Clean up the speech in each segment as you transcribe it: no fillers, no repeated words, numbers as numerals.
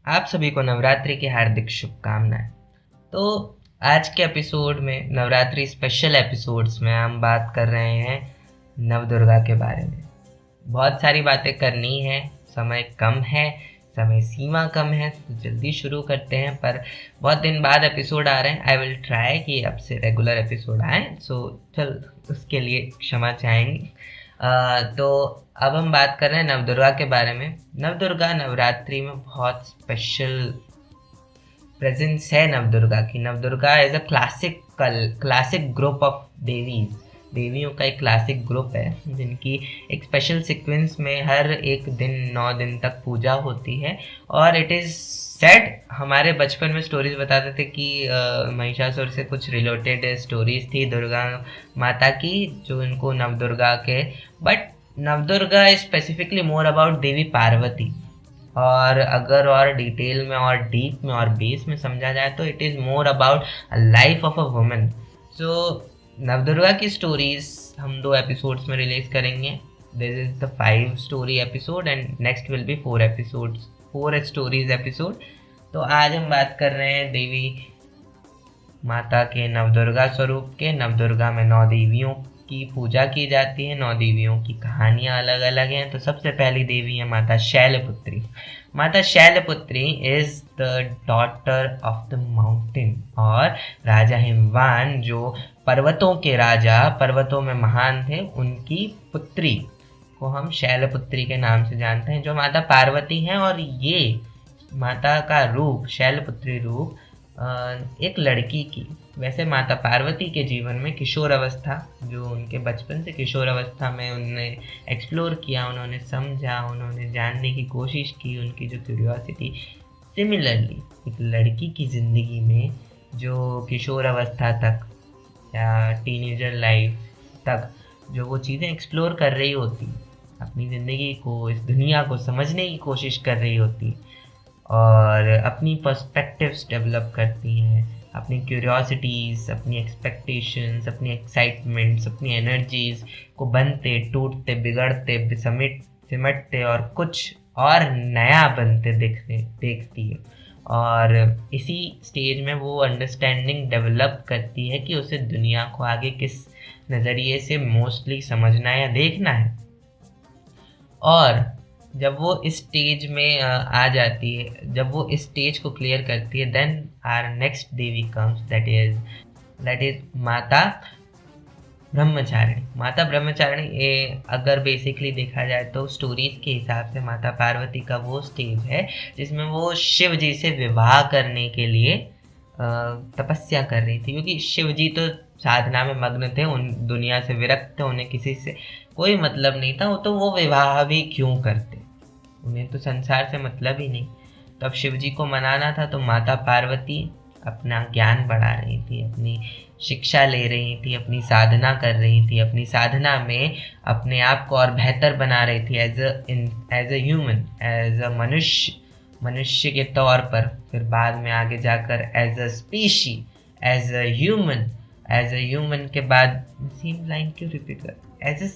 आप सभी को नवरात्रि की हार्दिक शुभकामनाएं। तो आज के एपिसोड में, नवरात्रि स्पेशल एपिसोड्स में हम बात कर रहे हैं नवदुर्गा के बारे में। बहुत सारी बातें करनी है, समय कम है, समय सीमा कम है, तो जल्दी शुरू करते हैं। पर बहुत दिन बाद एपिसोड आ रहे हैं। आई विल ट्राई कि अब से रेगुलर एपिसोड आए, सो चल उसके लिए क्षमा चाहेंगे। तो अब हम बात कर रहे हैं नवदुर्गा के बारे में। नवदुर्गा नवरात्रि में बहुत स्पेशल प्रेजेंस है नवदुर्गा की। Navdurga as a classic group of devis, देवियों का एक क्लासिक ग्रुप है जिनकी एक स्पेशल सीक्वेंस में हर एक दिन 9 दिन तक पूजा होती है। और इट इज़ सेड, हमारे बचपन में स्टोरीज बताते थे कि महिषासुर से कुछ रिलेटेड स्टोरीज थी दुर्गा माता की, जो इनको नवदुर्गा के, but Navdurga is specifically more about Devi Parvati. और अगर और डिटेल में और डीप में और बेस में समझा जाए तो it is more about life of a woman. So Navdurga की स्टोरीज हम 2 एपिसोड्स में रिलीज करेंगे। This is the 5 story episode and next will be 4 episodes, 4 stories episode. तो आज हम बात कर रहे हैं देवी माता के, नवदुर्गा स्वरूप के। नवदुर्गा में 9 देवियों की पूजा की जाती है। 9 देवियों की कहानियाँ अलग अलग हैं। तो सबसे पहली देवी है माता शैलपुत्री। माता Shailputri is the daughter of the mountain, और राजा हिमवान, जो पर्वतों के राजा, पर्वतों में महान थे, उनकी पुत्री को हम शैलपुत्री के नाम से जानते हैं, जो माता पार्वती हैं। और ये माता का रूप, शैलपुत्री रूप, एक लड़की की, वैसे माता पार्वती के जीवन में किशोर अवस्था, जो उनके बचपन से किशोर अवस्था में उन्होंने एक्सप्लोर किया, उन्होंने समझा, उन्होंने जानने की कोशिश की, उनकी जो क्यूरियोसिटी, सिमिलरली एक लड़की की ज़िंदगी में जो किशोर अवस्था तक या टीनेजर लाइफ तक जो वो चीज़ें एक्सप्लोर कर रही होती, अपनी ज़िंदगी को, इस दुनिया को समझने की कोशिश कर रही होती, और अपनी पर्सपेक्टिव्स डेवलप करती हैं, अपनी क्यूरियोसिटीज़, अपनी एक्सपेक्टेशंस, अपनी एक्साइटमेंट्स, अपनी एनर्जीज़ को बनते, टूटते, बिगड़ते, सिमटते और कुछ और नया बनते देखती है। और इसी स्टेज में वो अंडरस्टैंडिंग डेवलप करती है कि उसे दुनिया को आगे किस नज़रिए से मोस्टली समझना है या देखना है। और जब वो इस स्टेज में आ जाती है, जब वो इस स्टेज को क्लियर करती है, then our next devi comes, that is Mata Brahmacharini. माता ब्रह्मचारिणी, ये अगर बेसिकली देखा जाए तो स्टोरीज के हिसाब से माता पार्वती का वो स्टेज है जिसमें वो शिव जी से विवाह करने के लिए तपस्या कर रही थी, क्योंकि शिव जी तो साधना में मग्न थे, उन दुनिया से विरक्त थे, उन्हें किसी से कोई मतलब नहीं था। तो वो विवाह भी क्यों करते, उन्हें तो संसार से मतलब ही नहीं। तो अब शिव जी को मनाना था, तो माता पार्वती अपना ज्ञान बढ़ा रही थी, अपनी शिक्षा ले रही थी, अपनी साधना कर रही थी, अपनी साधना में अपने आप को और बेहतर बना रही थी as a human, as a मनुष्य के तौर पर, फिर बाद में आगे जाकर as a species, as a human के बाद, सेम लाइन क्यों रिपीट कर, एज अ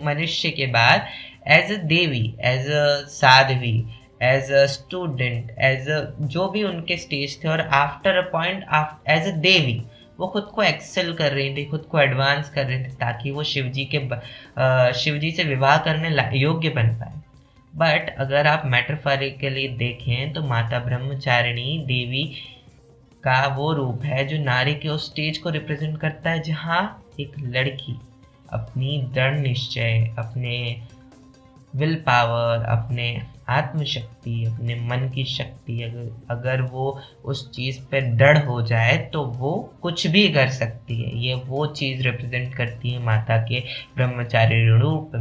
मनुष्य के बाद as a devi, as a sadhvi, as a student, as a जो भी उनके स्टेज थे। और after a point, as a devi, वो खुद को एक्सेल कर रही थी, खुद को एडवांस कर रही थी, ताकि वो शिव जी से विवाह करने योग्य बन पाए। बट अगर आप मेटाफोरिकली देखें तो माता ब्रह्मचारिणी देवी का वो रूप है जो नारी के उस स्टेज को रिप्रेजेंट करता है जहाँ एक लड़की अपनी दृढ़ निश्चय, अपने विल पावर, अपने आत्मशक्ति, अपने मन की शक्ति, अगर वो उस चीज़ पे दृढ़ हो जाए तो वो कुछ भी कर सकती है। ये वो चीज़ रिप्रेजेंट करती है माता के ब्रह्मचारिणी रूप,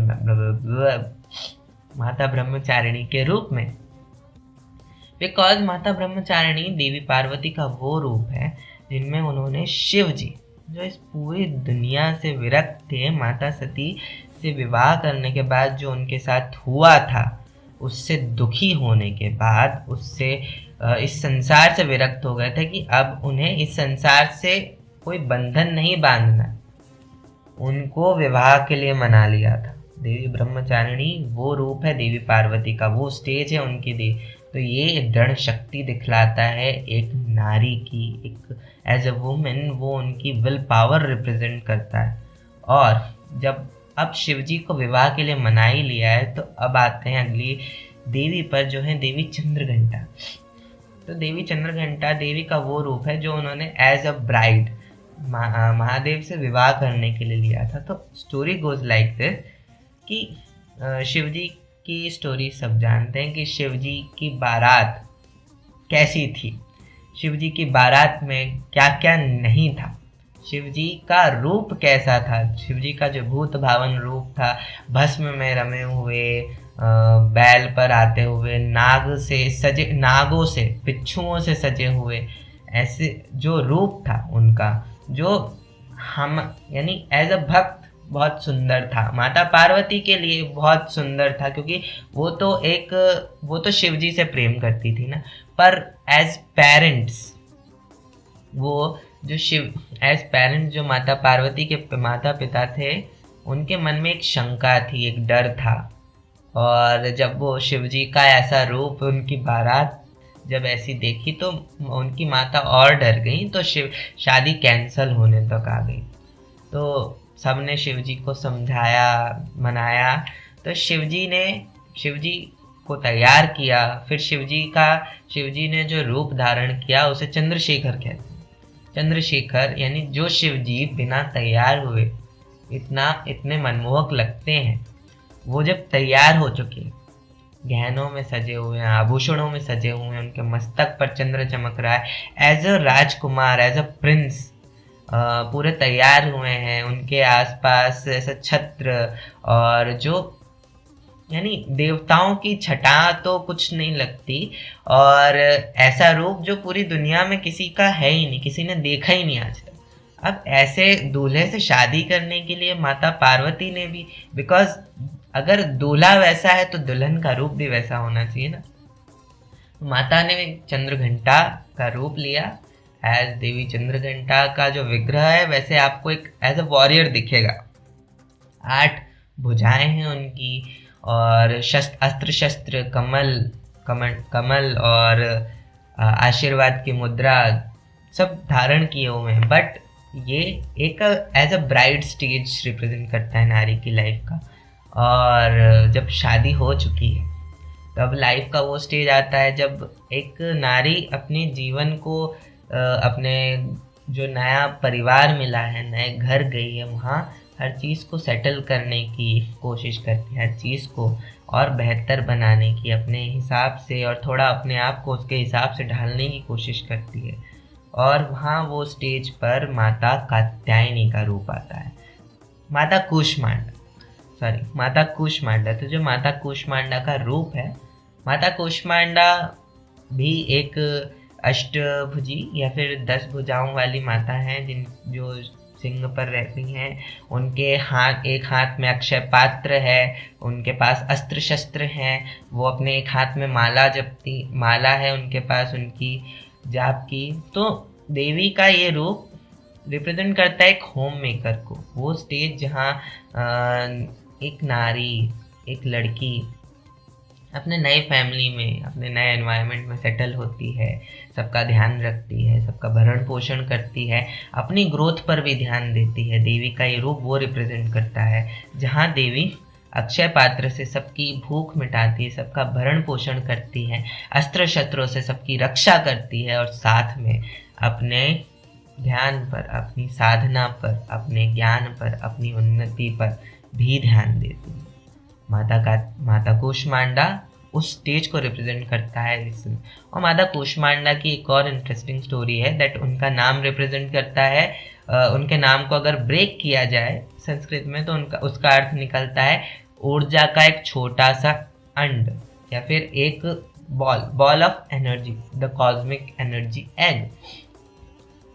माता ब्रह्मचारिणी के रूप में। बिकॉज माता ब्रह्मचारिणी देवी पार्वती का वो रूप है जिनमें उन्होंने शिव जी, जो इस पूरी दुनिया से विरक्त थे, माता सती से विवाह करने के बाद जो उनके साथ हुआ था, उससे दुखी होने के बाद, उससे इस संसार से विरक्त हो गए थे कि अब उन्हें इस संसार से कोई बंधन नहीं बांधना, उनको विवाह के लिए मना लिया था। देवी ब्रह्मचारिणी वो रूप है देवी पार्वती का, वो स्टेज है उनकी तो ये दृढ़ शक्ति दिखलाता है एक नारी की, एक एज अ वुमेन वो उनकी विल पावर रिप्रेजेंट करता है। और जब अब शिवजी को विवाह के लिए मना ही लिया है, तो अब आते हैं अगली देवी पर, जो है देवी चंद्रघंटा। तो देवी चंद्रघंटा देवी का वो रूप है जो उन्होंने एज अ ब्राइड महादेव से विवाह करने के लिए लिया था। तो स्टोरी गोज लाइक दिस कि शिवजी की स्टोरी सब जानते हैं कि शिवजी की बारात कैसी थी, शिवजी की बारात में क्या क्या नहीं था, शिवजी का रूप कैसा था, शिवजी का जो भूत भावन रूप था, भस्म में रमे हुए, बैल पर आते हुए, नागों से बिच्छुओं से सजे हुए, ऐसे जो रूप था उनका, जो हम यानी एज अ भक्त बहुत सुंदर था, माता पार्वती के लिए बहुत सुंदर था, क्योंकि वो तो शिवजी से प्रेम करती थी ना। पर एज पेरेंट्स वो जो एज पेरेंट्स जो माता पार्वती के माता पिता थे, उनके मन में एक शंका थी, एक डर था। और जब वो शिवजी का ऐसा रूप, उनकी बारात जब ऐसी देखी, तो उनकी माता और डर गई, तो शादी कैंसल होने तक आ गई। तो सबने शिवजी को समझाया, मनाया, तो शिवजी को तैयार किया। फिर शिवजी ने जो रूप धारण किया उसे चंद्रशेखर कहते हैं। चंद्रशेखर यानी जो शिवजी बिना तैयार हुए इतने मनमोहक लगते हैं, वो जब तैयार हो चुके, गहनों में सजे हुए हैं, आभूषणों में सजे हुए हैं, उनके मस्तक पर चंद्र चमक रहा है, as a rajkumar, as a prince पूरे तैयार हुए हैं, उनके आसपास ऐसा छत्र, और जो यानी देवताओं की छटा तो कुछ नहीं लगती, और ऐसा रूप जो पूरी दुनिया में किसी का है ही नहीं, किसी ने देखा ही नहीं आज तक। अब ऐसे दूल्हे से शादी करने के लिए माता पार्वती ने भी, बिकॉज अगर दूल्हा वैसा है तो दुल्हन का रूप भी वैसा होना चाहिए ना, माता ने चंद्रघंटा का रूप लिया। एज देवी चंद्रघंटा का जो विग्रह है, वैसे आपको एक एज अ वॉरियर दिखेगा, 8 भुजाएं हैं उनकी, और अस्त्र शस्त्र, कमल और आशीर्वाद की मुद्रा सब धारण किए हुए हैं। बट ये एक as a bride stage represent करता है नारी की लाइफ का। और जब शादी हो चुकी है, तब लाइफ का वो स्टेज आता है जब एक नारी अपने जीवन को अपने जो नया परिवार मिला है, नए घर गई है, वहाँ हर चीज़ को सेटल करने की कोशिश करती है, हर चीज़ को और बेहतर बनाने की अपने हिसाब से, और थोड़ा अपने आप को उसके हिसाब से ढालने की कोशिश करती है। और वहाँ वो स्टेज पर माता कात्यायनी का रूप आता है, माता कूष्मांडा। तो जो माता कूष्मांडा का रूप है, माता कूष्मांडा भी एक अष्टभुजी या फिर 10 भुजाओं वाली माता हैं, जो सिंह पर रहती हैं। उनके एक हाथ में अक्षय पात्र है, उनके पास अस्त्र शस्त्र हैं, वो अपने एक हाथ में माला है उनके पास, उनकी जाप की। तो देवी का ये रूप रिप्रेजेंट करता है एक होम मेकर को, वो स्टेज जहाँ एक नारी, एक लड़की अपने नए फैमिली में, अपने नए एनवायरनमेंट में सेटल होती है, सबका ध्यान रखती है, सबका भरण पोषण करती है, अपनी ग्रोथ पर भी ध्यान देती है। देवी का ये रूप वो रिप्रेजेंट करता है जहाँ देवी अक्षय पात्र से सबकी भूख मिटाती है, सबका भरण पोषण करती है, अस्त्र शस्त्रों से सबकी रक्षा करती है, और साथ में अपने ध्यान पर, अपनी साधना पर, अपने ज्ञान पर, अपनी उन्नति पर भी ध्यान देती है। माता कूष्मांडा उस स्टेज को रिप्रेजेंट करता है इसमें। और माता कूष्मांडा की एक और इंटरेस्टिंग स्टोरी है दैट उनका नाम रिप्रेजेंट करता है, उनके नाम को अगर ब्रेक किया जाए संस्कृत में, तो उसका अर्थ निकलता है ऊर्जा का एक छोटा सा अंड, या फिर एक ball of energy, the cosmic energy egg.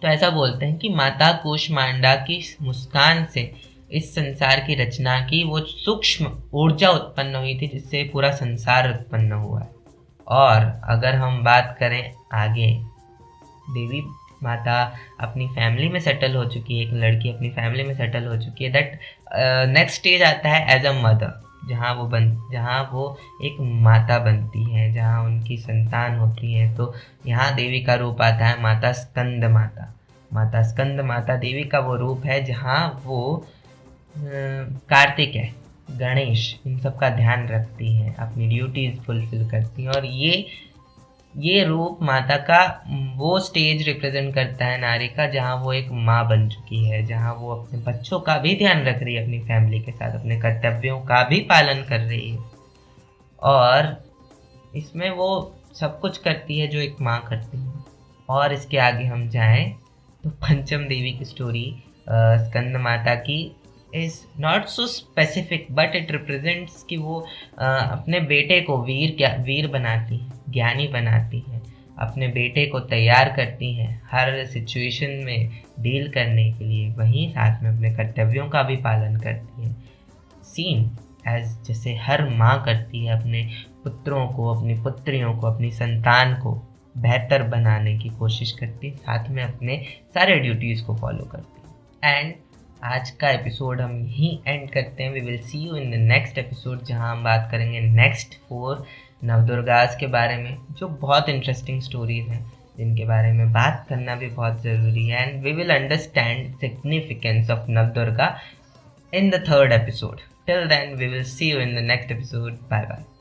तो ऐसा बोलते हैं कि माता कूष्मांडा की मुस्कान से इस संसार की रचना की वो सूक्ष्म ऊर्जा उत्पन्न हुई थी, जिससे पूरा संसार उत्पन्न हुआ है। और अगर हम बात करें आगे, देवी माता अपनी फैमिली में सेटल हो चुकी है, एक लड़की अपनी फैमिली में सेटल हो चुकी है, दैट नेक्स्ट स्टेज आता है एज अ मदर। जहाँ वो एक माता बनती हैं, जहाँ उनकी संतान होती है। तो यहाँ देवी का रूप आता है माता स्कंद माता। माता स्कंद माता देवी का वो रूप है जहाँ वो कार्तिकेय, गणेश, इन सब का ध्यान रखती हैं, अपनी ड्यूटीज फुलफिल करती हैं। और ये रूप माता का वो स्टेज रिप्रेजेंट करता है नारी का, जहाँ वो एक माँ बन चुकी है, जहाँ वो अपने बच्चों का भी ध्यान रख रही है, अपनी फैमिली के साथ अपने कर्तव्यों का भी पालन कर रही है। और इसमें वो सब कुछ करती है जो एक माँ करती है। और इसके आगे हम जाएं तो पंचम देवी की स्टोरी स्कंद माता की is not so specific, but it represents कि वो अपने बेटे को वीर बनाती है, ज्ञानी बनाती है, अपने बेटे को तैयार करती हैं हर सिचुएशन में डील करने के लिए, वहीं साथ में अपने कर्तव्यों का भी पालन करती है। सीन एज जैसे हर माँ करती है, अपने पुत्रों को, अपनी पुत्रियों को, अपनी संतान को बेहतर बनाने की कोशिश करती है, साथ में अपने सारे ड्यूटीज़ को फॉलो करती है। एंड आज का एपिसोड हम यहीं एंड करते हैं। We will see you in the next episode, जहां हम बात करेंगे नेक्स्ट 4 नवदुर्गास के बारे में, जो बहुत इंटरेस्टिंग स्टोरीज हैं जिनके बारे में बात करना भी बहुत ज़रूरी है। And we will understand significance of Navdurga in the 3rd episode. Till then, we will see you in the next episode. Bye bye.